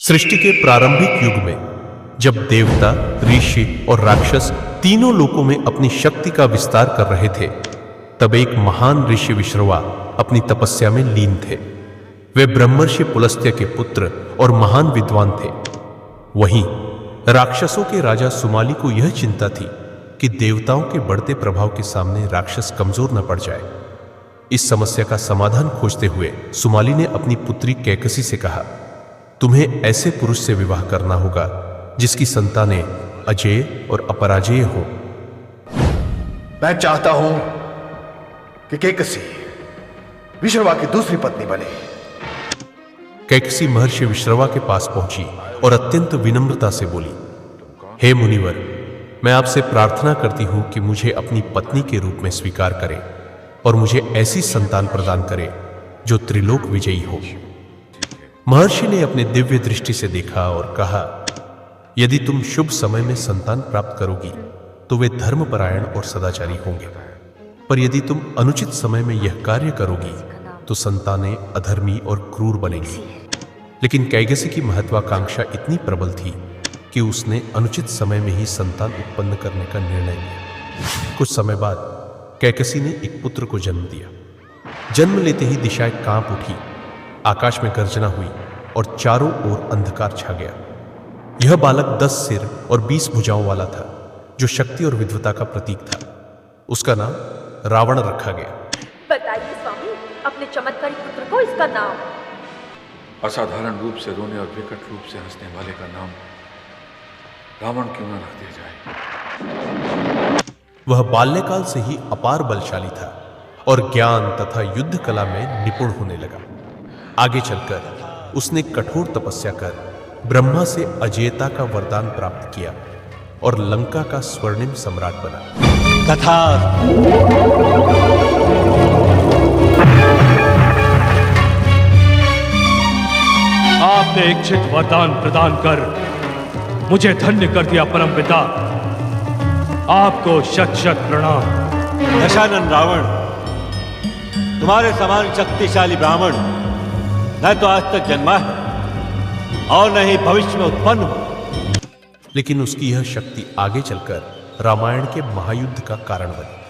सृष्टि के प्रारंभिक युग में जब देवता, ऋषि और राक्षस तीनों लोकों में अपनी शक्ति का विस्तार कर रहे थे, तब एक महान ऋषि विश्रवा अपनी तपस्या में लीन थे। वे ब्रह्मर्षि पुलस्त्य के पुत्र और महान विद्वान थे। वहीं राक्षसों के राजा सुमाली को यह चिंता थी कि देवताओं के बढ़ते प्रभाव के सामने राक्षस कमजोर न पड़ जाए। इस समस्या का समाधान खोजते हुए सुमाली ने अपनी पुत्री कैकसी से कहा, तुम्हें ऐसे पुरुष से विवाह करना होगा जिसकी संतानें अजेय और अपराजेय हो। मैं चाहता हूं कि कैकसी विश्रवा की दूसरी पत्नी बने। कैकसी महर्षि विश्रवा के पास पहुंची और अत्यंत विनम्रता से बोली, हे मुनिवर, मैं आपसे प्रार्थना करती हूं कि मुझे अपनी पत्नी के रूप में स्वीकार करें और मुझे ऐसी संतान प्रदान करें जो त्रिलोक विजयी हो। महर्षि ने अपने दिव्य दृष्टि से देखा और कहा, यदि तुम शुभ समय में संतान प्राप्त करोगी तो वे धर्मपरायण और सदाचारी होंगे, पर यदि तुम अनुचित समय में यह कार्य करोगी तो संतानें अधर्मी और क्रूर बनेंगी। लेकिन कैकसी की महत्वाकांक्षा इतनी प्रबल थी कि उसने अनुचित समय में ही संतान उत्पन्न करने का निर्णय लिया। कुछ समय बाद कैकसी ने एक पुत्र को जन्म दिया। जन्म लेते ही दिशाएं कांप उठी, आकाश में गर्जना हुई और चारों ओर अंधकार छा गया। यह बालक 10 सिर और 20 भुजाओं वाला था, जो शक्ति और विद्वता का प्रतीक था। उसका नाम रावण रखा गया। बताइए स्वामी, अपने चमत्कारी पुत्र को इसका नाम। असाधारण रूप से रोने और विकट रूप से हंसने वाले का नाम रावण क्यों न रख दिया जाए। वह बाल्यकाल से ही अपार बलशाली था और ज्ञान तथा युद्ध कला में निपुण होने लगा। आगे चलकर उसने कठोर तपस्या कर ब्रह्मा से अजेयता का वरदान प्राप्त किया और लंका का स्वर्णिम सम्राट बना। तथा आपने इच्छित वरदान प्रदान कर मुझे धन्य कर दिया परम पिता, आपको शत शत प्रणाम। दशानन रावण, तुम्हारे समान शक्तिशाली ब्राह्मण न तो आज तक जन्मा है और न ही भविष्य में उत्पन्न हो। लेकिन उसकी यह शक्ति आगे चलकर रामायण के महायुद्ध का कारण बनी।